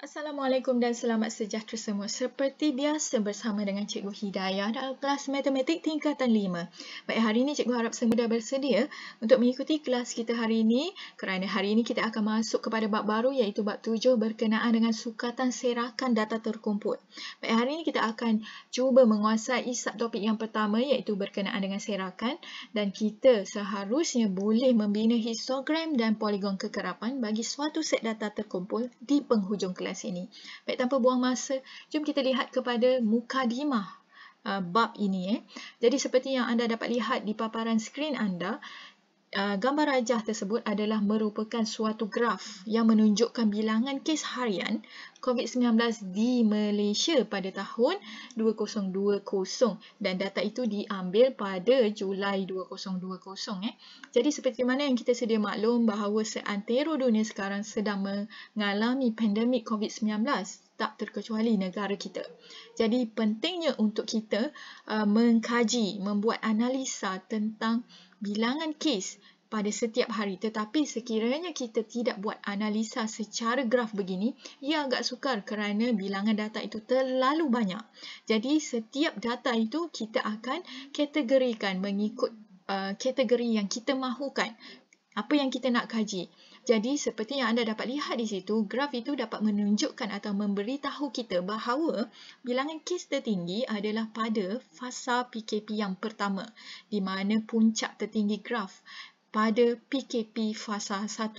Assalamualaikum dan selamat sejahtera semua. Seperti biasa bersama dengan Cikgu Hidayah dalam kelas Matematik tingkatan 5. Baik, hari ini Cikgu harap semua dah bersedia untuk mengikuti kelas kita hari ini kerana hari ini kita akan masuk kepada bab baru iaitu bab 7 berkenaan dengan sukatan serakan data terkumpul. Baik, hari ini kita akan cuba menguasai subtopik yang pertama iaitu berkenaan dengan serakan dan kita seharusnya boleh membina histogram dan poligon kekerapan bagi suatu set data terkumpul di penghujung kelas ini. Baik, tanpa buang masa, jom kita lihat kepada mukadimah bab ini. Jadi seperti yang anda dapat lihat di paparan skrin anda, gambar rajah tersebut adalah merupakan suatu graf yang menunjukkan bilangan kes harian COVID-19 di Malaysia pada tahun 2020 dan data itu diambil pada Julai 2020. Jadi seperti mana yang kita sedia maklum bahawa seantero dunia sekarang sedang mengalami pandemik COVID-19 tak terkecuali negara kita. Jadi pentingnya untuk kita mengkaji, membuat analisa tentang bilangan kes pada setiap hari. Tetapi sekiranya kita tidak buat analisa secara graf begini, ia agak sukar kerana bilangan data itu terlalu banyak. Jadi setiap data itu kita akan kategorikan mengikut kategori yang kita mahukan. Apa yang kita nak kaji. Jadi seperti yang anda dapat lihat di situ, graf itu dapat menunjukkan atau memberitahu kita bahawa bilangan kes tertinggi adalah pada fasa PKP yang pertama, di mana puncak tertinggi graf pada PKP fasa 1.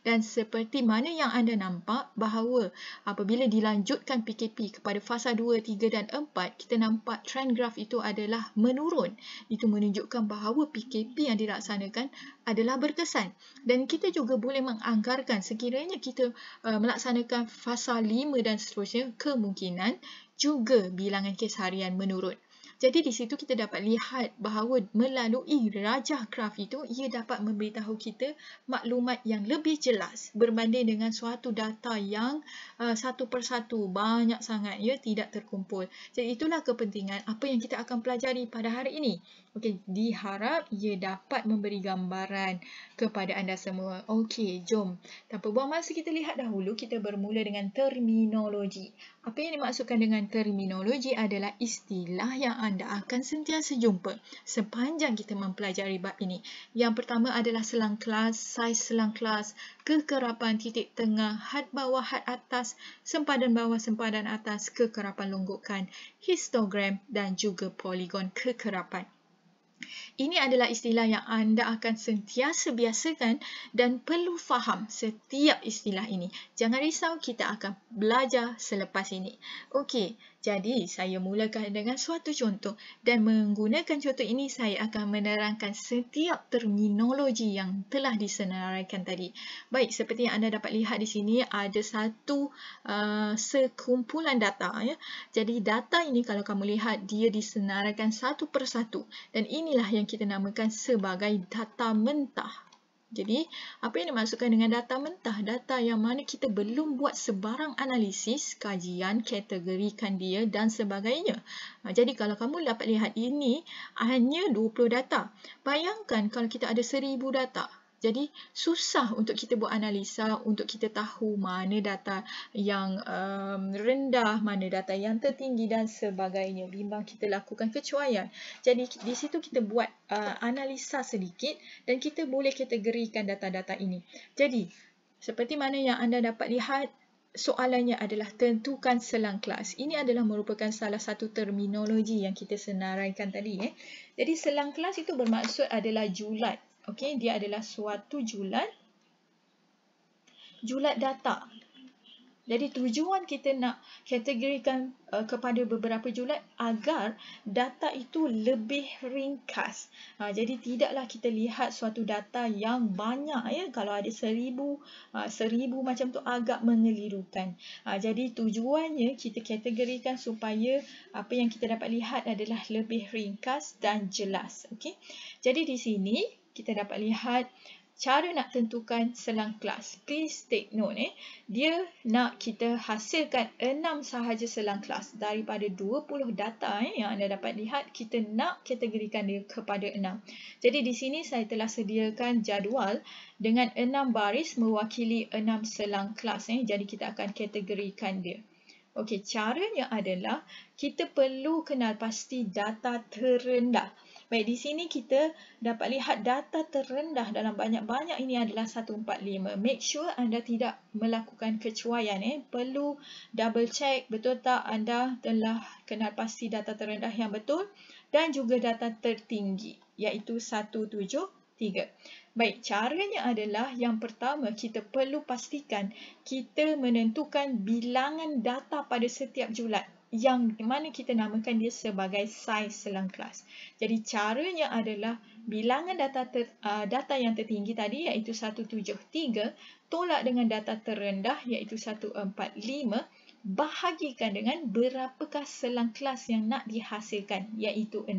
Dan seperti mana yang anda nampak bahawa apabila dilanjutkan PKP kepada fasa 2, 3 dan 4, kita nampak trend graf itu adalah menurun. Itu menunjukkan bahawa PKP yang dilaksanakan adalah berkesan. Dan kita juga boleh menganggarkan sekiranya kita melaksanakan fasa 5 dan seterusnya, kemungkinan juga bilangan kes harian menurun. Jadi di situ kita dapat lihat bahawa melalui rajah graf itu, ia dapat memberitahu kita maklumat yang lebih jelas berbanding dengan suatu data yang satu persatu banyak sangat tidak terkumpul. Jadi itulah kepentingan apa yang kita akan pelajari pada hari ini. Okey, diharap ia dapat memberi gambaran kepada anda semua. Okey, jom. Tanpa buang masa kita lihat dahulu, kita bermula dengan terminologi. Apa yang dimaksudkan dengan terminologi adalah istilah yang anda akan sentiasa jumpa sepanjang kita mempelajari bab ini. Yang pertama adalah selang kelas, saiz selang kelas, kekerapan titik tengah, had bawah, had atas, sempadan bawah, sempadan atas, kekerapan longgokan, histogram dan juga poligon kekerapan. Ini adalah istilah yang anda akan sentiasa biasakan dan perlu faham setiap istilah ini. Jangan risau, kita akan belajar selepas ini. Okey, jadi saya mulakan dengan suatu contoh dan menggunakan contoh ini saya akan menerangkan setiap terminologi yang telah disenaraikan tadi. Baik, seperti yang anda dapat lihat di sini ada satu sekumpulan data. Jadi data ini kalau kamu lihat dia disenaraikan satu persatu dan inilah yang kita namakan sebagai data mentah. Jadi, apa yang dimaksudkan dengan data mentah? Data yang mana kita belum buat sebarang analisis, kajian, kategorikan dia dan sebagainya. Jadi, kalau kamu dapat lihat ini hanya 20 data. Bayangkan kalau kita ada 1000 data. Jadi, susah untuk kita buat analisa, untuk kita tahu mana data yang rendah, mana data yang tertinggi dan sebagainya. Bimbang kita lakukan kecuaian. Jadi, di situ kita buat analisa sedikit dan kita boleh kategorikan data-data ini. Jadi, seperti mana yang anda dapat lihat, soalannya adalah tentukan selang kelas. Ini adalah merupakan salah satu terminologi yang kita senaraikan tadi. Jadi, selang kelas itu bermaksud adalah julat. Okey, dia adalah suatu julat data. Jadi tujuan kita nak kategorikan kepada beberapa julat agar data itu lebih ringkas. Jadi tidaklah kita lihat suatu data yang banyak Kalau ada 1000 macam tu agak mengelirukan. Jadi tujuannya kita kategorikan supaya apa yang kita dapat lihat adalah lebih ringkas dan jelas. Okey. Jadi di sini kita dapat lihat cara nak tentukan selang kelas. Please take note dia nak kita hasilkan 6 sahaja selang kelas daripada 20 data yang anda dapat lihat, kita nak kategorikan dia kepada 6. Jadi di sini saya telah sediakan jadual dengan 6 baris mewakili 6 selang kelas jadi kita akan kategorikan dia. Okey, caranya adalah kita perlu kenal pasti data terendah. Baik, di sini kita dapat lihat data terendah dalam banyak-banyak ini adalah 145. Make sure anda tidak melakukan kecuaian. Perlu double check betul tak anda telah kenal pasti data terendah yang betul dan juga data tertinggi iaitu 173. Baik, caranya adalah yang pertama kita perlu pastikan kita menentukan bilangan data pada setiap julat yang mana kita namakan dia sebagai saiz selang kelas. Jadi caranya adalah bilangan data yang tertinggi tadi iaitu 173 tolak dengan data terendah iaitu 145 bahagikan dengan berapakah selang kelas yang nak dihasilkan iaitu 6.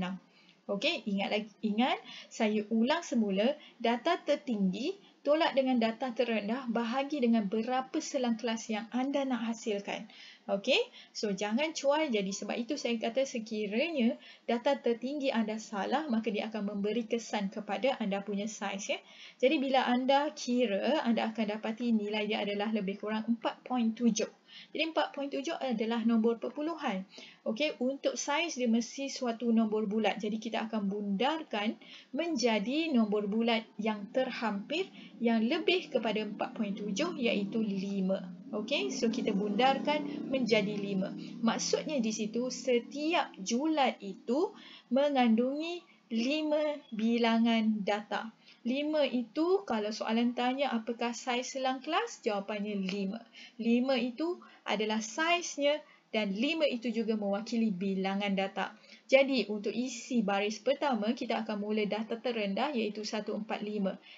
Okey, ingat saya ulang semula, data tertinggi tolak dengan data terendah bahagi dengan berapa selang kelas yang anda nak hasilkan. Okey, so jangan cuai. Jadi sebab itu saya kata sekiranya data tertinggi anda salah, maka dia akan memberi kesan kepada anda punya saiz. Jadi bila anda kira, anda akan dapati nilai dia adalah lebih kurang 4.7. Jadi 4.7 adalah nombor perpuluhan. Okey, untuk saiz dia mesti suatu nombor bulat. Jadi kita akan bundarkan menjadi nombor bulat yang terhampir yang lebih kepada 4.7 iaitu 5. Okey, so kita bundarkan menjadi 5. Maksudnya di situ setiap julat itu mengandungi 5 bilangan data. 5 itu kalau soalan tanya apakah saiz selang kelas, jawapannya 5. 5 itu adalah saiznya dan 5 itu juga mewakili bilangan data. Jadi untuk isi baris pertama kita akan mula data terendah iaitu 145.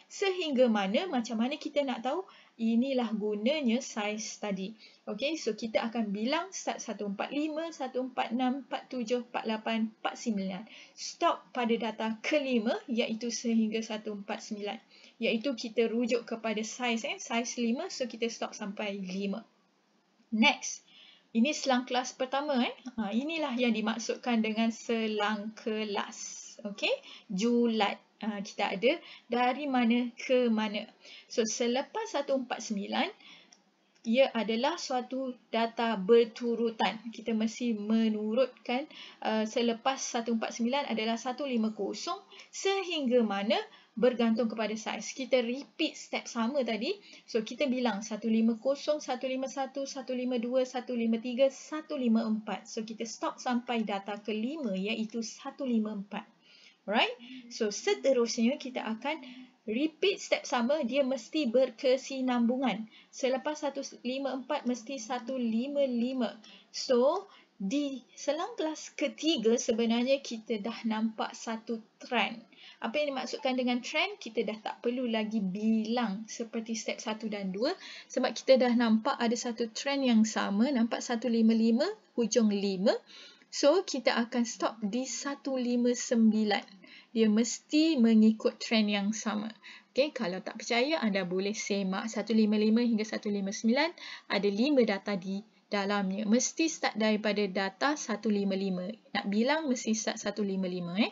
Sehingga mana, macam mana kita nak tahu? Inilah gunanya saiz tadi. Okey, so kita akan bilang start 145, 146, 47, 48, 49. Stop pada data kelima iaitu sehingga 149. Iaitu kita rujuk kepada saiz saiz 5, so kita stop sampai 5. Next. Ini selang kelas pertama. Inilah yang dimaksudkan dengan selang kelas. Okey, julat. Kita ada dari mana ke mana. So, selepas 149, ia adalah suatu data berturutan. Kita mesti menurutkan selepas 149 adalah 150 sehingga mana bergantung kepada saiz. Kita repeat step sama tadi. So, kita bilang 150, 151, 152, 153, 154. So, kita stop sampai data kelima iaitu 154. Alright? So, seterusnya kita akan repeat step sama, dia mesti berkesinambungan. Selepas 154 mesti 155. So, di selang kelas ketiga sebenarnya kita dah nampak satu trend. Apa yang dimaksudkan dengan trend? Kita dah tak perlu lagi bilang seperti step 1 dan 2 sebab kita dah nampak ada satu trend yang sama, nampak 155 hujung 5. So, kita akan stop di 159. Dia mesti mengikut trend yang sama. Okay, kalau tak percaya, anda boleh semak 155 hingga 159. Ada 5 data di dalamnya. Mesti start daripada data 155. Nak bilang mesti start 155.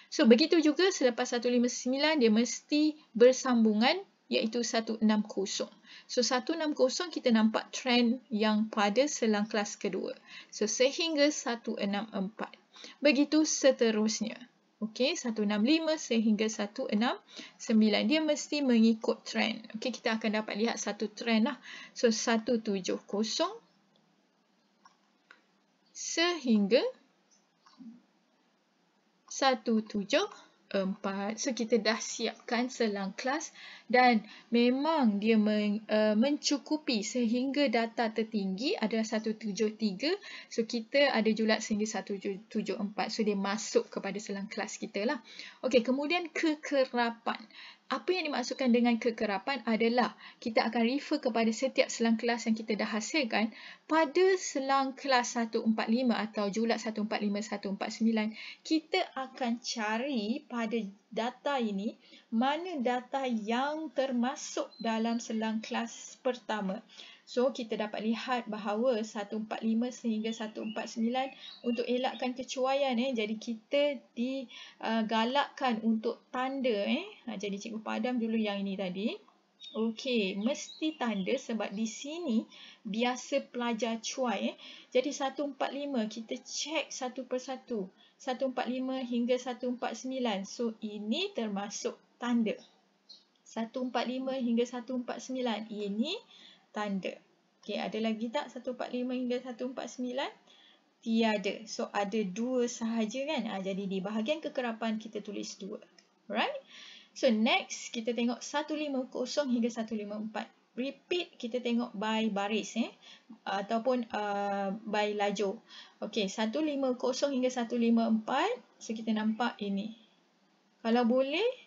So, begitu juga selepas 159, dia mesti bersambungan iaitu 160. So, 160 kita nampak trend yang pada selang kelas kedua. So, sehingga 164. Begitu seterusnya. Okey, 165 sehingga 169. Dia mesti mengikut trend. Okey, kita akan dapat lihat satu trend lah. So, 170 sehingga 174. So, kita dah siapkan selang kelas dan memang dia mencukupi sehingga data tertinggi adalah 173. So, kita ada julat sehingga 174. So, dia masuk kepada selang kelas kita lah. Okey, kemudian kekerapan. Apa yang dimaksudkan dengan kekerapan adalah kita akan refer kepada setiap selang kelas yang kita dah hasilkan pada selang kelas 145 atau julat 145-149. Kita akan cari pada data ini mana data yang termasuk dalam selang kelas pertama. So, kita dapat lihat bahawa 145 sehingga 149 untuk elakkan kecuaian. Jadi, kita digalakkan untuk tanda. Jadi, cikgu padam dulu yang ini tadi. Okey, mesti tanda sebab di sini biasa pelajar cuai. Jadi, 145 kita cek satu persatu. 145 hingga 149. So, ini termasuk tanda. 145 hingga 149. Ini tanda. Okey, ada lagi tak 145 hingga 149? Tiada. So, ada 2 sahaja kan? Jadi, di bahagian kekerapan kita tulis 2. Alright? So, next kita tengok 150 hingga 154. Repeat, kita tengok by baris ataupun by lajur. Okey, 150 hingga 154. So, kita nampak ini. Kalau boleh,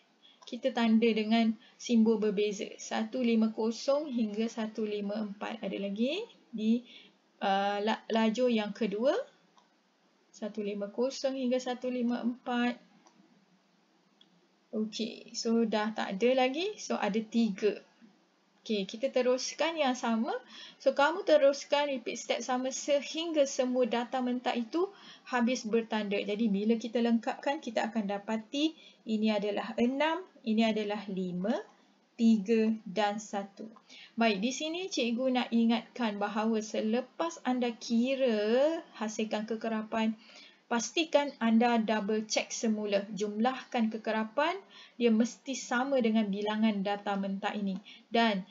kita tanda dengan simbol berbeza. 150 hingga 154. Ada lagi di lajur yang kedua. 150 hingga 154. Okey, so dah tak ada lagi. So, ada 3. Okey, kita teruskan yang sama. So, kamu teruskan repeat step sama sehingga semua data mentah itu habis bertanda. Jadi, bila kita lengkapkan, kita akan dapati ini adalah 6, ini adalah 5, 3 dan 1. Baik, di sini cikgu nak ingatkan bahawa selepas anda kira hasilkan kekerapan, pastikan anda double check semula. Jumlahkan kekerapan, dia mesti sama dengan bilangan data mentah ini. Dan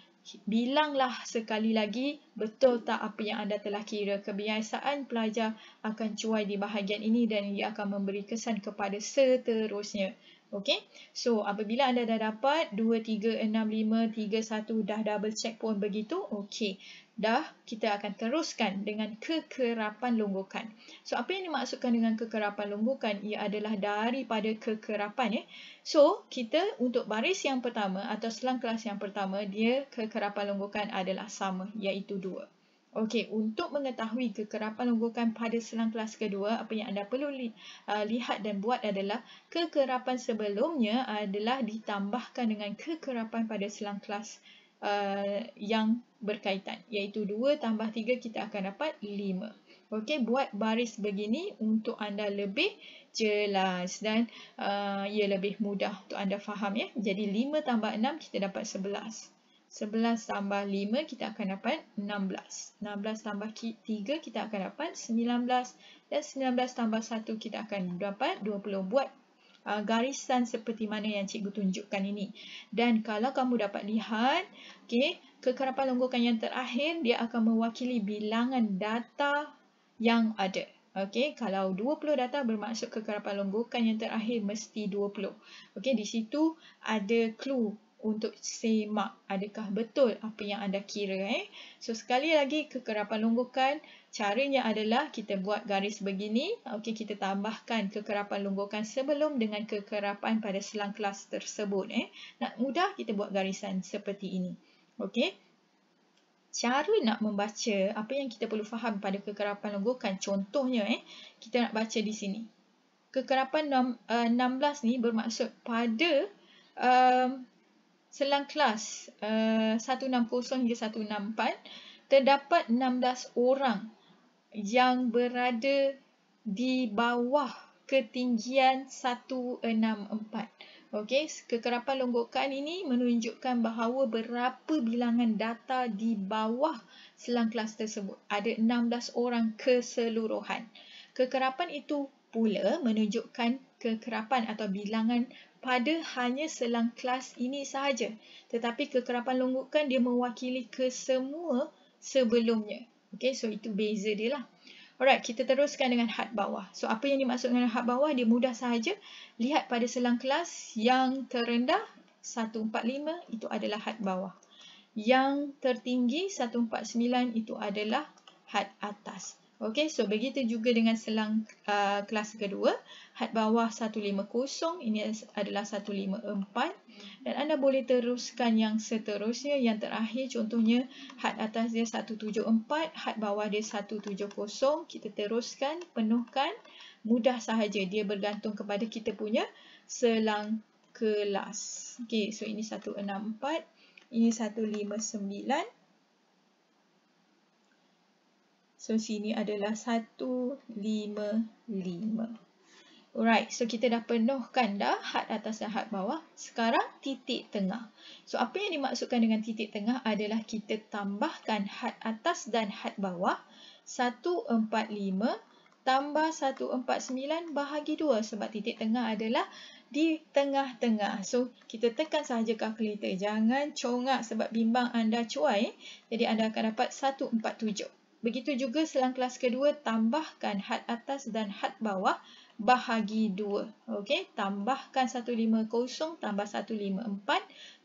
bilanglah sekali lagi betul tak apa yang anda telah kira. Kebiasaan pelajar akan cuai di bahagian ini dan ia akan memberi kesan kepada seterusnya. Okey, so apabila anda dah dapat 2, 3, 6, 5, 3, 1 dah double check pun begitu, okey. Dah, kita akan teruskan dengan kekerapan longgokan. So, apa yang dimaksudkan dengan kekerapan longgokan? Ia adalah daripada kekerapan. So, kita untuk baris yang pertama atau selang kelas yang pertama, dia kekerapan longgokan adalah sama, iaitu 2. Okey, untuk mengetahui kekerapan longgokan pada selang kelas kedua, apa yang anda perlu lihat dan buat adalah kekerapan sebelumnya adalah ditambahkan dengan kekerapan pada selang kelas yang berkaitan, iaitu 2 tambah 3 kita akan dapat 5. Okey, buat baris begini untuk anda lebih jelas dan ia lebih mudah untuk anda faham ya. Jadi 5 tambah 6 kita dapat 11. 11 tambah 5 kita akan dapat 16. 16 tambah 3 kita akan dapat 19 dan 19 tambah 1 kita akan dapat 20. Buat garisan seperti mana yang cikgu tunjukkan ini. Dan kalau kamu dapat lihat, okay, kekerapan longgokan yang terakhir, dia akan mewakili bilangan data yang ada. Okay, kalau 20 data bermaksud kekerapan longgokan yang terakhir mesti 20. Okay, di situ ada clue untuk semak adakah betul apa yang anda kira. So, sekali lagi kekerapan longgokan, caranya adalah kita buat garis begini. Okey, kita tambahkan kekerapan longgokan sebelum dengan kekerapan pada selang kelas tersebut. Nak mudah kita buat garisan seperti ini. Okey. Cara nak membaca apa yang kita perlu faham pada kekerapan longgokan, contohnya kita nak baca di sini. Kekerapan 16 ni bermaksud pada selang kelas 160 hingga 164 terdapat 16 orang yang berada di bawah ketinggian 164. Okey, kekerapan longgokan ini menunjukkan bahawa berapa bilangan data di bawah selang kelas tersebut. Ada 16 orang keseluruhan. Kekerapan itu pula menunjukkan kekerapan atau bilangan pada hanya selang kelas ini sahaja. Tetapi kekerapan longgokan dia mewakili kesemua sebelumnya. Okey, so itu beza dia lah. Alright, kita teruskan dengan had bawah. So, apa yang dimaksud dengan had bawah? Dia mudah sahaja. Lihat pada selang kelas yang terendah, 145, itu adalah had bawah. Yang tertinggi, 149, itu adalah had atas. Okey, so begitu juga dengan selang kelas kedua. Had bawah 150, ini adalah 154. Dan anda boleh teruskan yang seterusnya. Yang terakhir contohnya, had atas dia 174, had bawah dia 170. Kita teruskan, penuhkan. Mudah sahaja, dia bergantung kepada kita punya selang kelas. Okey, so ini 164, ini 159. So, sini adalah 155. Alright, so kita dah penuhkan dah had atas dan had bawah. Sekarang titik tengah. So, apa yang dimaksudkan dengan titik tengah adalah kita tambahkan had atas dan had bawah 145 tambah 149 bahagi 2. Sebab titik tengah adalah di tengah-tengah. So, kita tekan sahaja kalkulator. Jangan congak sebab bimbang anda cuai. Jadi, anda akan dapat 147. Begitu juga selang kelas kedua, tambahkan had atas dan had bawah bahagi 2. Okey, tambahkan 150 tambah 154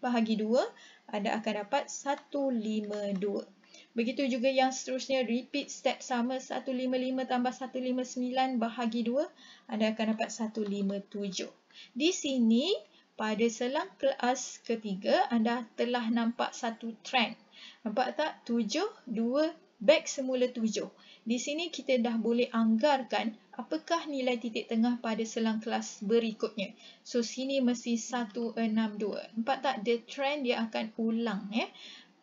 bahagi 2, anda akan dapat 152. Begitu juga yang seterusnya, repeat step sama, 155 tambah 159 bahagi 2, anda akan dapat 157. Di sini, pada selang kelas ketiga, anda telah nampak satu trend. Nampak tak? 7, 2, back semula 7. Di sini kita dah boleh anggarkan apakah nilai titik tengah pada selang kelas berikutnya. So, sini mesti 162. Nampak tak? The trend dia akan ulang.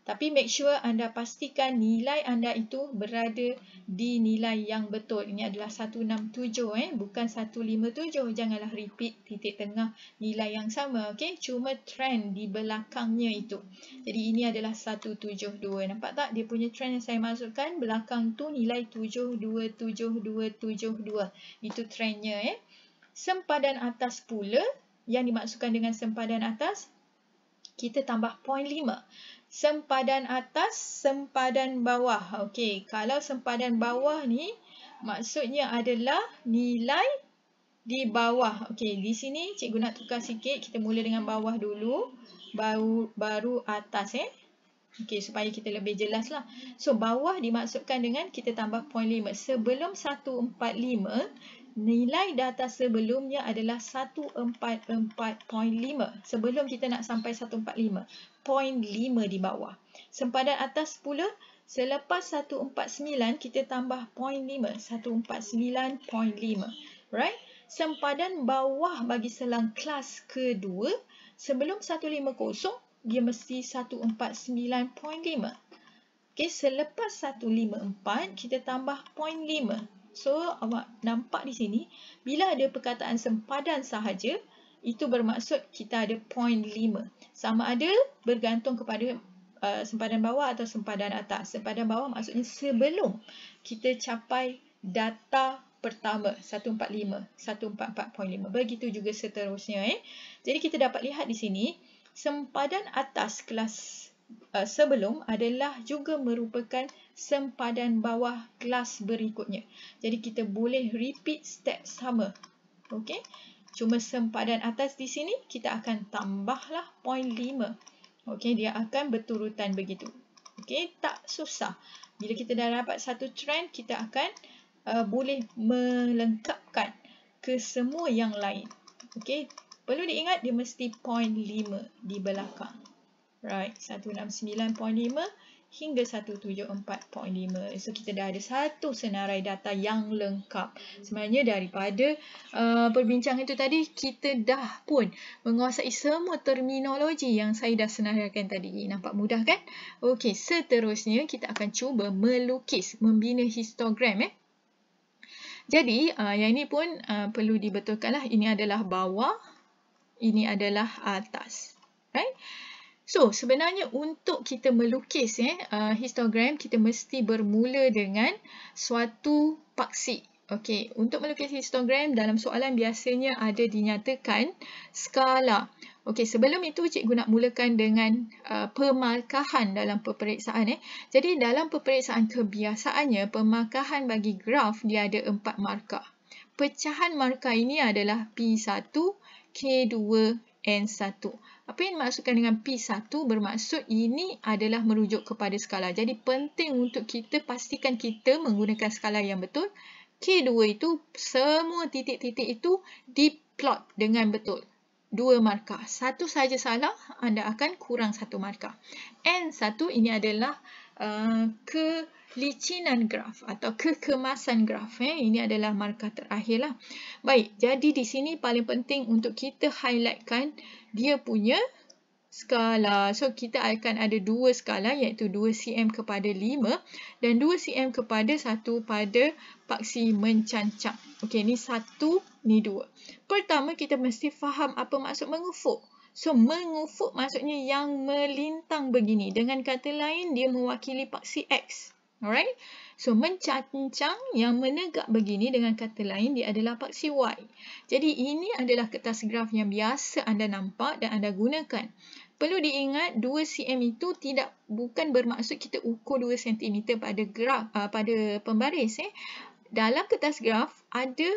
Tapi make sure anda pastikan nilai anda itu berada di nilai yang betul. Ini adalah 167, bukan 157. Janganlah repeat titik tengah nilai yang sama. Okay? Cuma trend di belakangnya itu. Jadi ini adalah 172. Nampak tak? Dia punya trend yang saya masukkan. Belakang tu nilai 72772. Itu trendnya. Sempadan atas pula. Yang dimaksudkan dengan sempadan atas, kita tambah 0.5. Sempadan atas, sempadan bawah. Okey, kalau sempadan bawah ni maksudnya adalah nilai di bawah. Okey, di sini cikgu nak tukar sikit. Kita mula dengan bawah dulu, baru atas. Okey, supaya kita lebih jelas lah. So, bawah dimaksudkan dengan kita tambah 0.5. Sebelum 145, nilai data sebelumnya adalah 144.5. Sebelum kita nak sampai 145, 0.5 di bawah. Sempadan atas pula, selepas 149, kita tambah 0.5. 149.5. Right? Sempadan bawah bagi selang kelas kedua, sebelum 150, dia mesti 149.5. Okey, selepas 154, kita tambah 0.5. So, awak nampak di sini, bila ada perkataan sempadan sahaja, itu bermaksud kita ada 0.5. Sama ada bergantung kepada sempadan bawah atau sempadan atas. Sempadan bawah maksudnya sebelum kita capai data pertama, 145, 144.5. Begitu juga seterusnya. Jadi, kita dapat lihat di sini, sempadan atas kelas sebelum adalah juga merupakan sempadan bawah kelas berikutnya. Jadi kita boleh repeat step sama. Okey. Cuma sempadan atas di sini kita akan tambahlah 0.5. Okey, dia akan berturutan begitu. Okey, tak susah. Bila kita dah dapat satu trend, kita akan boleh melengkapkan ke semua yang lain. Okey. Perlu diingat dia mesti 0.5 di belakang. Right, 169.5 hingga 174.5. So, kita dah ada satu senarai data yang lengkap. Sebenarnya daripada perbincangan itu tadi, kita dah pun menguasai semua terminologi yang saya dah senaraikan tadi. Nampak mudah kan? Okey, seterusnya kita akan cuba melukis, membina histogram. Jadi, yang ini pun perlu dibetulkanlah. Ini adalah bawah. Ini adalah atas. Right? So, sebenarnya untuk kita melukis histogram, kita mesti bermula dengan suatu paksi. Okey, untuk melukis histogram dalam soalan biasanya ada dinyatakan skala. Okey, sebelum itu cikgu nak mulakan dengan pemarkahan dalam peperiksaan. Jadi, dalam peperiksaan kebiasaannya, pemarkahan bagi graf dia ada 4 markah. Pecahan markah ini adalah P1, K2, N1. Apa yang dimaksudkan dengan P1 bermaksud ini adalah merujuk kepada skala. Jadi penting untuk kita pastikan kita menggunakan skala yang betul. K2 itu semua titik-titik itu diplot dengan betul. 2 markah. Satu saja salah, anda akan kurang 1 markah. N1 ini adalah kelicinan graf atau kekemasan graf. Ini adalah markah terakhir lah. Baik, jadi di sini paling penting untuk kita highlightkan dia punya skala. So, kita akan ada 2 skala iaitu 2 cm kepada 5 dan 2 cm kepada 1 pada paksi mencancang. Okey, ni 1, ni 2. Pertama, kita mesti faham apa maksud mengufuk. So, mengufuk maksudnya yang melintang begini. Dengan kata lain, dia mewakili paksi X. Alright? So, mencancang yang menegak begini dengan kata lain, dia adalah paksi Y. Jadi, ini adalah kertas graf yang biasa anda nampak dan anda gunakan. Perlu diingat, 2 cm itu bukan bermaksud kita ukur 2 cm pada graf, pada pembaris. Dalam kertas graf, ada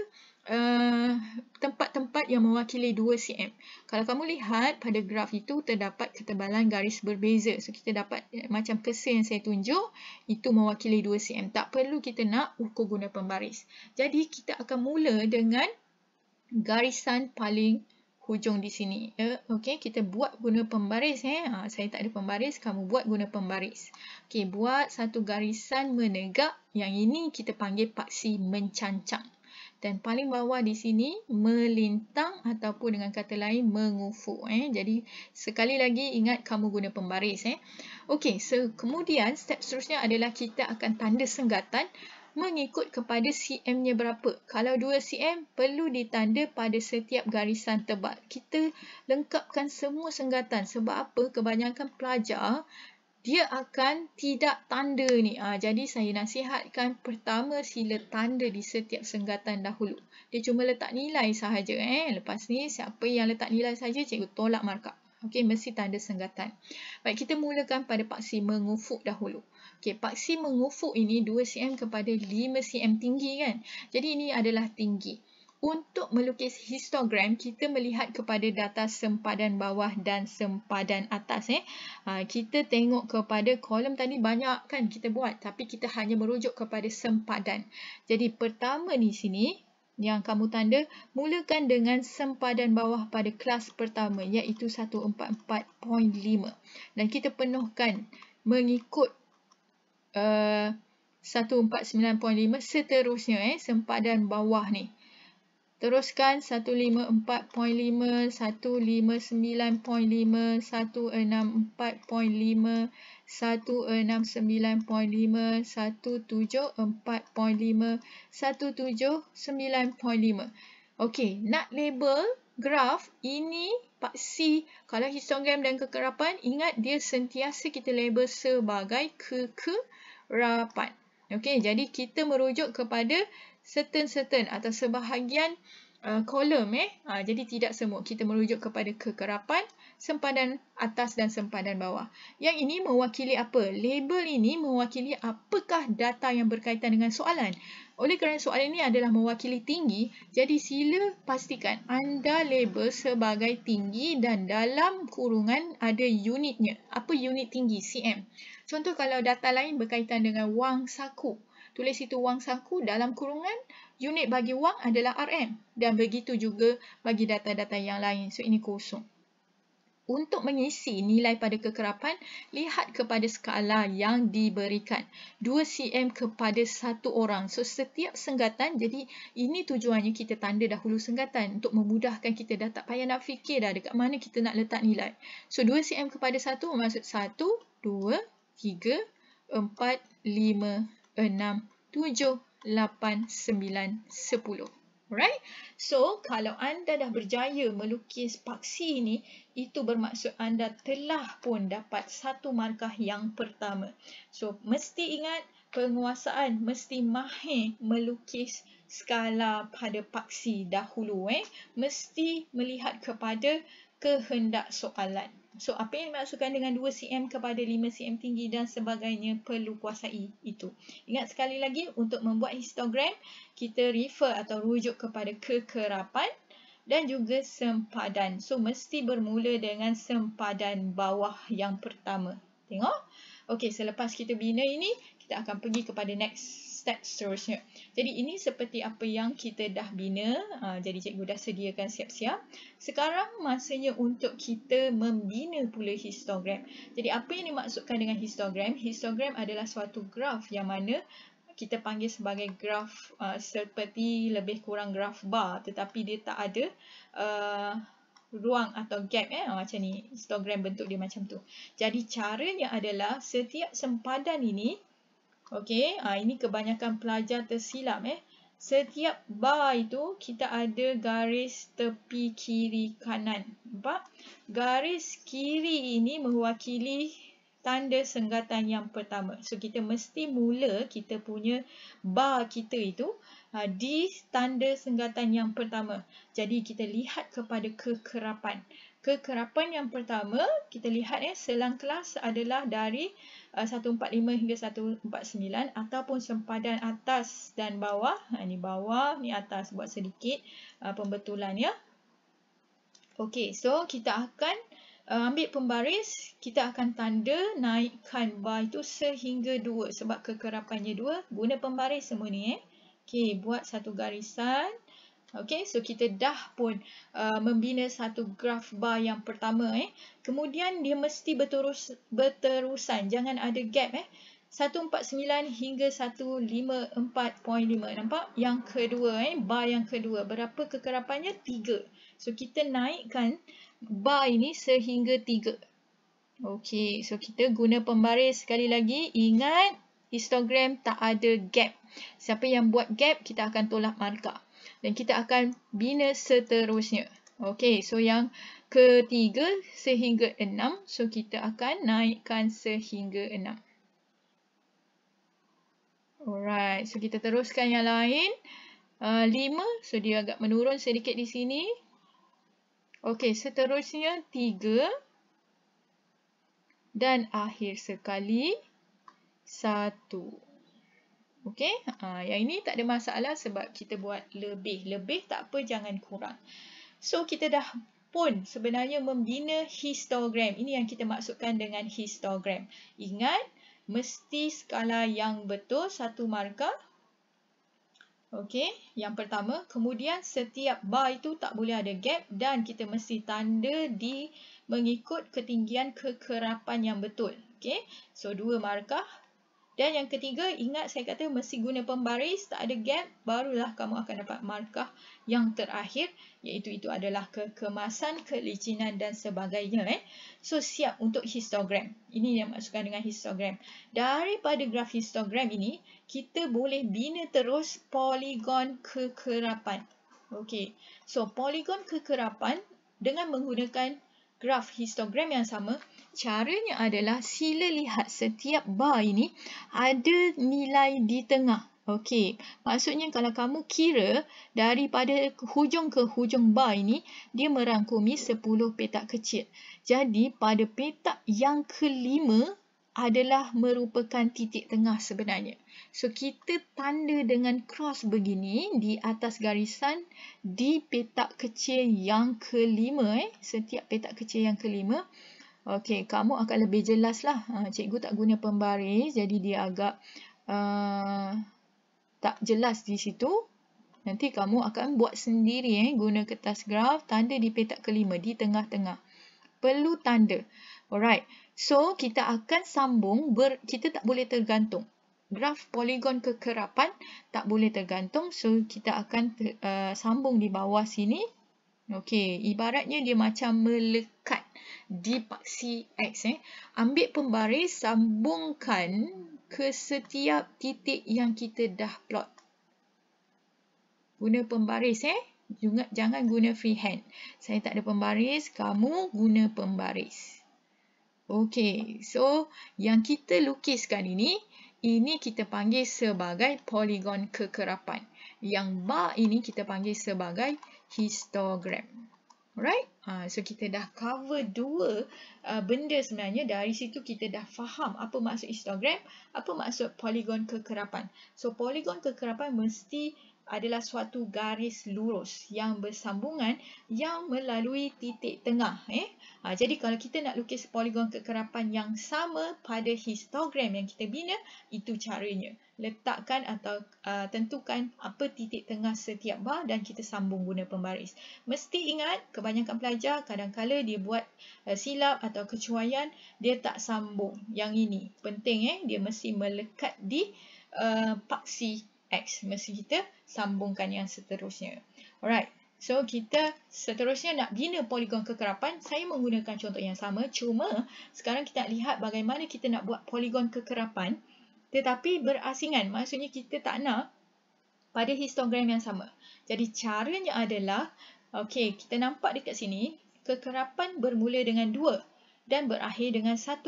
tempat-tempat yang mewakili 2 cm. Kalau kamu lihat pada graf itu terdapat ketebalan garis berbeza. So kita dapat macam kertas yang saya tunjuk itu mewakili 2 cm. Tak perlu kita nak ukur guna pembaris. Jadi kita akan mula dengan garisan paling hujung di sini. Okey, kita buat guna pembaris. Saya tak ada pembaris, kamu buat guna pembaris. Okey, buat satu garisan menegak. Yang ini kita panggil paksi mencancang. Dan paling bawah di sini melintang ataupun dengan kata lain mengufuk. Jadi sekali lagi ingat kamu guna pembaris. Okey, so kemudian step seterusnya adalah kita akan tanda senggatan mengikut kepada cm-nya berapa. Kalau 2 cm perlu ditanda pada setiap garisan tebal. Kita lengkapkan semua senggatan. Sebab apa? Kebanyakan pelajar dia akan tidak tanda ni. Jadi saya nasihatkan pertama sila tanda di setiap senggatan dahulu. Dia cuma letak nilai sahaja. Lepas ni siapa yang letak nilai sahaja, cikgu tolak markah. Okey, mesti tanda senggatan. Baik, kita mulakan pada paksi mengufuk dahulu. Okey, paksi mengufuk ini 2 cm kepada 5 cm tinggi kan. Jadi ini adalah tinggi. Untuk melukis histogram, kita melihat kepada data sempadan bawah dan sempadan atas. Kita tengok kepada kolom tadi banyak kan kita buat. Tapi kita hanya merujuk kepada sempadan. Jadi pertama di sini, yang kamu tanda, mulakan dengan sempadan bawah pada kelas pertama iaitu 144.5. Dan kita penuhkan mengikut 149.5 seterusnya sempadan bawah ni. Teruskan 154.5, 159.5, 164.5, 169.5, 174.5, 179.5. Okey, nak label graf ini paksi. Kalau histogram dan kekerapan, ingat dia sentiasa kita label sebagai kekerapan. Okey, jadi kita merujuk kepada certain atau sebahagian kolom. Jadi tidak semua. Kita merujuk kepada kekerapan, sempadan atas dan sempadan bawah. Yang ini mewakili apa? Label ini mewakili apakah data yang berkaitan dengan soalan. Oleh kerana soalan ini adalah mewakili tinggi, jadi sila pastikan anda label sebagai tinggi dan dalam kurungan ada unitnya. Apa unit tinggi? cm. Contoh kalau data lain berkaitan dengan wang saku. Tulis itu wang saku, dalam kurungan unit bagi wang adalah RM. Dan begitu juga bagi data-data yang lain. So, ini kosong. Untuk mengisi nilai pada kekerapan, lihat kepada skala yang diberikan. 2 cm kepada 1 orang. So, setiap senggatan, jadi ini tujuannya kita tanda dahulu senggatan. Untuk memudahkan kita dah tak payah nak fikir dah dekat mana kita nak letak nilai. So, 2 cm kepada 1 maksud 1, 2, 3, 4, 5, 6, 7, 8, 9, 10. Alright? So, kalau anda dah berjaya melukis paksi ini, itu bermaksud anda telah pun dapat 1 markah yang pertama. So, mesti ingat penguasaan, mesti mahir melukis skala pada paksi dahulu. Mesti melihat kepada kehendak soalan. So, apa yang dimaksudkan dengan 2 cm kepada 5 cm tinggi dan sebagainya perlu kuasai itu. Ingat sekali lagi, untuk membuat histogram, kita refer atau rujuk kepada kekerapan. dan juga sempadan. So, mesti bermula dengan sempadan bawah yang pertama. Tengok. Okey, selepas kita bina ini, kita akan pergi kepada next step seterusnya. Jadi ini seperti apa yang kita dah bina. Jadi cikgu dah sediakan siap-siap. Sekarang masanya untuk kita membina pula histogram. Jadi apa yang dimaksudkan dengan histogram? Histogram adalah suatu graf yang mana kita panggil sebagai graf seperti lebih kurang graf bar, tetapi dia tak ada ruang atau gap macam ni. Histogram bentuk dia macam tu. Jadi caranya adalah setiap sempadan ini, okey, ini kebanyakan pelajar tersilap setiap bar itu kita ada garis tepi kiri kanan. Nampak? Garis kiri ini mewakili tanda senggatan yang pertama. So kita mesti mula kita punya bar kita itu di tanda senggatan yang pertama. Jadi kita lihat kepada kekerapan. Kekerapan yang pertama kita lihat selang kelas adalah dari 145 hingga 149 ataupun sempadan atas dan bawah. Ni bawah, ni atas, buat sedikit pembetulannya. Okey, so kita akan ambil pembaris, kita akan tanda naikkan bar itu sehingga 2 sebab kekerapannya 2. Guna pembaris semua ni Okey, buat satu garisan. Okey, so kita dah pun membina satu graf bar yang pertama Kemudian dia mesti berterusan, jangan ada gap 149 hingga 154.5. Nampak? Yang kedua bar yang kedua, berapa kekerapannya? 3. So kita naikkan bar ini sehingga 3. Okey, so kita guna pembaris sekali lagi. Ingat, histogram tak ada gap. Siapa yang buat gap, kita akan tolak markah. Dan kita akan bina seterusnya. Okey, so yang ketiga sehingga 6. So kita akan naikkan sehingga 6. Alright, so kita teruskan yang lain. 5, so dia agak menurun sedikit di sini. Okey, seterusnya 3. Dan akhir sekali 1. Okey, yang ini tak ada masalah sebab kita buat lebih. Lebih tak apa, jangan kurang. So, kita dah pun sebenarnya membina histogram. Ini yang kita maksudkan dengan histogram. Ingat, mesti skala yang betul, 1 markah. Okey, yang pertama. Kemudian, setiap bar itu tak boleh ada gap dan kita mesti tanda di mengikut ketinggian kekerapan yang betul. Okey, so 2 markah. Dan yang ketiga, ingat saya kata mesti guna pembaris, tak ada gap, barulah kamu akan dapat markah yang terakhir, iaitu itu adalah kekemasan, kelicinan dan sebagainya. So, siap untuk histogram. Ini yang maksudkan dengan histogram. Daripada graf histogram ini, kita boleh bina terus poligon kekerapan. Okey, so poligon kekerapan dengan menggunakan graf histogram yang sama, caranya adalah sila lihat setiap bar ini ada nilai di tengah. Okey, maksudnya kalau kamu kira daripada hujung ke hujung bar ini, dia merangkumi 10 petak kecil. Jadi, pada petak yang kelima adalah merupakan titik tengah sebenarnya. So, kita tanda dengan cross begini di atas garisan di petak kecil yang kelima. Setiap petak kecil yang kelima. Okey, kamu akan lebih jelas lah. Cikgu tak guna pembaris, jadi dia agak tak jelas di situ. Nanti kamu akan buat sendiri guna kertas graf, tanda di petak kelima, di tengah-tengah. Perlu tanda. Alright, so kita akan sambung, kita tak boleh tergantung. Graf poligon kekerapan tak boleh tergantung, so kita akan sambung di bawah sini. Okey, ibaratnya dia macam melekat di paksi X. Ambil pembaris, sambungkan ke setiap titik yang kita dah plot. Guna pembaris jangan guna freehand. Saya tak ada pembaris, kamu guna pembaris. Okey, so yang kita lukiskan ini kita panggil sebagai poligon kekerapan. Yang bar ini kita panggil sebagai histogram. Alright, so kita dah cover 2 benda sebenarnya. Dari situ kita dah faham apa maksud histogram, apa maksud poligon kekerapan. So, poligon kekerapan mesti adalah suatu garis lurus yang bersambungan yang melalui titik tengah. Jadi kalau kita nak lukis poligon kekerapan yang sama pada histogram yang kita bina, itu caranya. Letakkan atau tentukan apa titik tengah setiap bar dan kita sambung guna pembaris. Mesti ingat, kebanyakan pelajar kadang-kala dia buat silap atau kecuaian, dia tak sambung. Yang ini penting, dia mesti melekat di paksi X. Mesti kita sambungkan yang seterusnya. Alright. So, kita seterusnya nak bina poligon kekerapan. Saya menggunakan contoh yang sama. Cuma, sekarang kita nak lihat bagaimana kita nak buat poligon kekerapan tetapi berasingan. Maksudnya, kita tak nak pada histogram yang sama. Jadi, caranya adalah, okey, kita nampak dekat sini, kekerapan bermula dengan 2 dan berakhir dengan 1.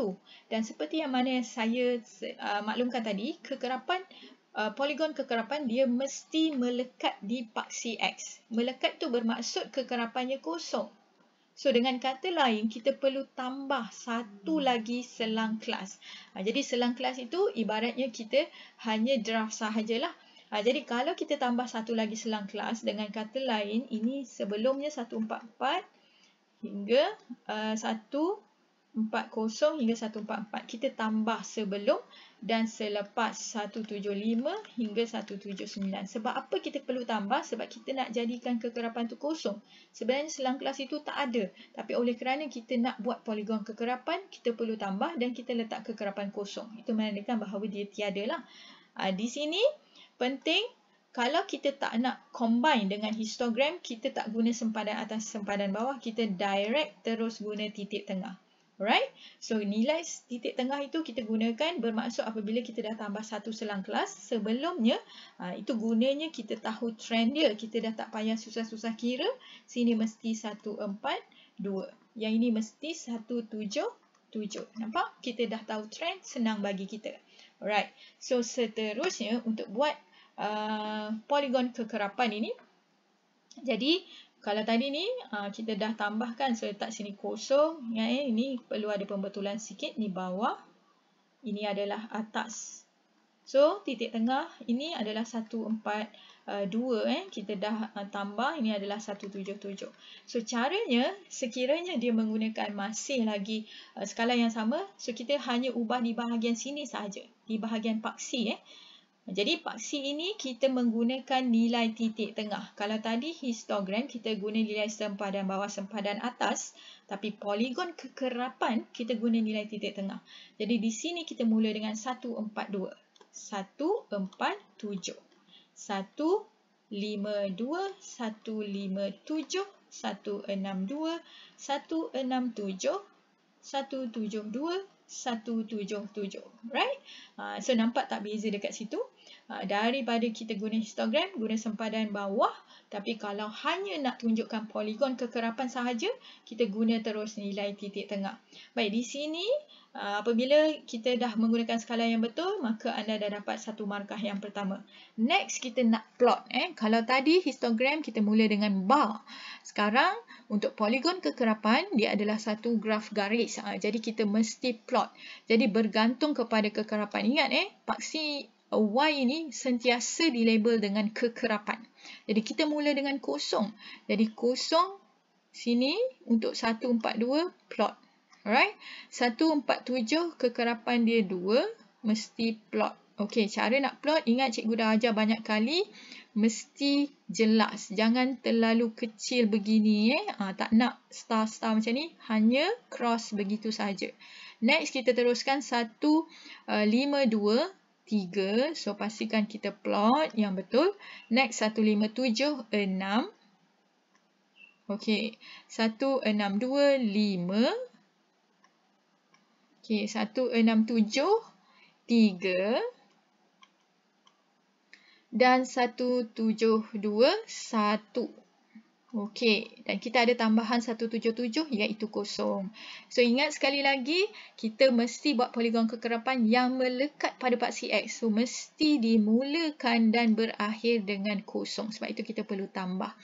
Dan seperti yang mana yang saya maklumkan tadi, kekerapan poligon kekerapan dia mesti melekat di paksi X. Melekat tu bermaksud kekerapannya kosong. So dengan kata lain, kita perlu tambah satu lagi selang kelas. Jadi selang kelas itu ibaratnya kita hanya draft sahajalah. Jadi kalau kita tambah satu lagi selang kelas, dengan kata lain, ini sebelumnya 144 hingga 140 hingga 144. Kita tambah sebelum dan selepas 175 hingga 179. Sebab apa kita perlu tambah? Sebab kita nak jadikan kekerapan tu kosong. Sebenarnya selang kelas itu tak ada. Tapi oleh kerana kita nak buat poligon kekerapan, kita perlu tambah dan kita letak kekerapan kosong. Itu menandakan bahawa dia tiada lah. Di sini penting, kalau kita tak nak combine dengan histogram, kita tak guna sempadan atas sempadan bawah, kita direct terus guna titik tengah. Alright, so nilai titik tengah itu kita gunakan bermaksud apabila kita dah tambah satu selang kelas. Sebelumnya, itu gunanya kita tahu trend dia. Kita dah tak payah susah-susah kira. Sini mesti 142. Yang ini mesti 177. Nampak? Kita dah tahu trend, senang bagi kita. Alright, so seterusnya untuk buat poligon kekerapan ini. Jadi, kalau tadi ni kita dah tambahkan, so letak sini kosong. Ini perlu ada pembetulan sikit. Ni bawah. Ini adalah atas. So titik tengah ini adalah 142. Kita dah tambah. Ini adalah 177. So caranya, sekiranya dia menggunakan masih lagi skala yang sama, so kita hanya ubah di bahagian sini sahaja. Di bahagian paksi. Jadi paksi ini kita menggunakan nilai titik tengah. Kalau tadi histogram kita guna nilai sempadan bawah sempadan atas, tapi poligon kekerapan kita guna nilai titik tengah. Jadi di sini kita mula dengan 142, 147, 152, 157, 162, 167, 172, 177. Right? So nampak tak beza dekat situ? Daripada kita guna histogram, guna sempadan bawah. Tapi kalau hanya nak tunjukkan poligon kekerapan sahaja, kita guna terus nilai titik tengah. Baik, di sini apabila kita dah menggunakan skala yang betul, maka anda dah dapat satu markah yang pertama. Next, kita nak plot. Kalau tadi histogram kita mula dengan bar. Sekarang, untuk poligon kekerapan, dia adalah satu graf garis. Jadi, kita mesti plot. Jadi, bergantung kepada kekerapan. Ingat, paksi Y ini sentiasa dilabel dengan kekerapan. Jadi, kita mula dengan kosong. Jadi, kosong sini untuk 142 plot. Alright. 147 kekerapan dia 2. Mesti plot. Okey, cara nak plot, ingat cikgu dah ajar banyak kali. Mesti jelas. Jangan terlalu kecil begini. Tak nak star-star macam ni. Hanya cross begitu saja. Next, kita teruskan 152. 3. So, pastikan kita plot yang betul. Next, 157, 6. Okey. 162, 5. Okey. 167, 3. Dan 172, 1. Okey, dan kita ada tambahan 177 iaitu kosong. So ingat sekali lagi, kita mesti buat poligon kekerapan yang melekat pada paksi X. So mesti dimulakan dan berakhir dengan kosong. Sebab itu kita perlu tambah.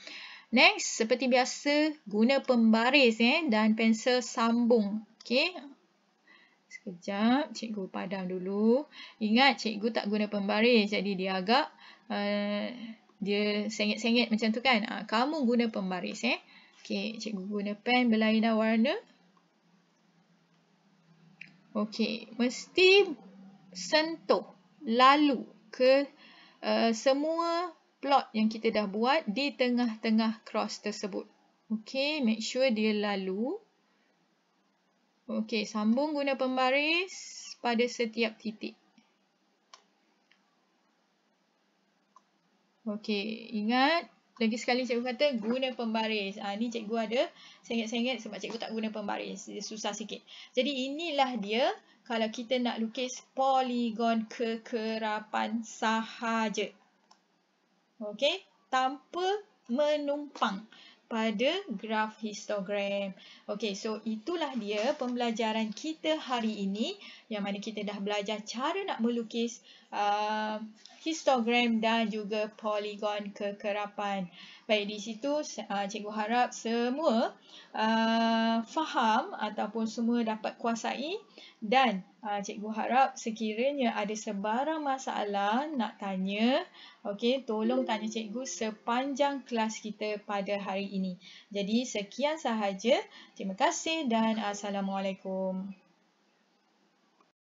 Next, seperti biasa, guna pembaris dan pensel sambung. Okey. Sekejap, cikgu padam dulu. Ingat, cikgu tak guna pembaris. Jadi dia agak dia sengit-sengit macam tu kan. Kamu guna pembaris. Okey, cikgu guna pen berlainan warna. Okey, mesti sentuh lalu ke semua plot yang kita dah buat di tengah-tengah cross tersebut. Okey, make sure dia lalu. Okey, sambung guna pembaris pada setiap titik. Okey, ingat lagi sekali cikgu kata guna pembaris. Ni cikgu ada sengit-sengit sebab cikgu tak guna pembaris. Dia susah sikit. Jadi inilah dia kalau kita nak lukis poligon kekerapan sahaja. Okey, tanpa menumpang pada graf histogram. Okey, so itulah dia pembelajaran kita hari ini yang mana kita dah belajar cara nak melukis histogram dan juga poligon kekerapan. Baik, di situ cikgu harap semua faham ataupun semua dapat kuasai dan cikgu harap sekiranya ada sebarang masalah nak tanya, okey, tolong tanya cikgu sepanjang kelas kita pada hari ini. Jadi sekian sahaja. Terima kasih dan Assalamualaikum.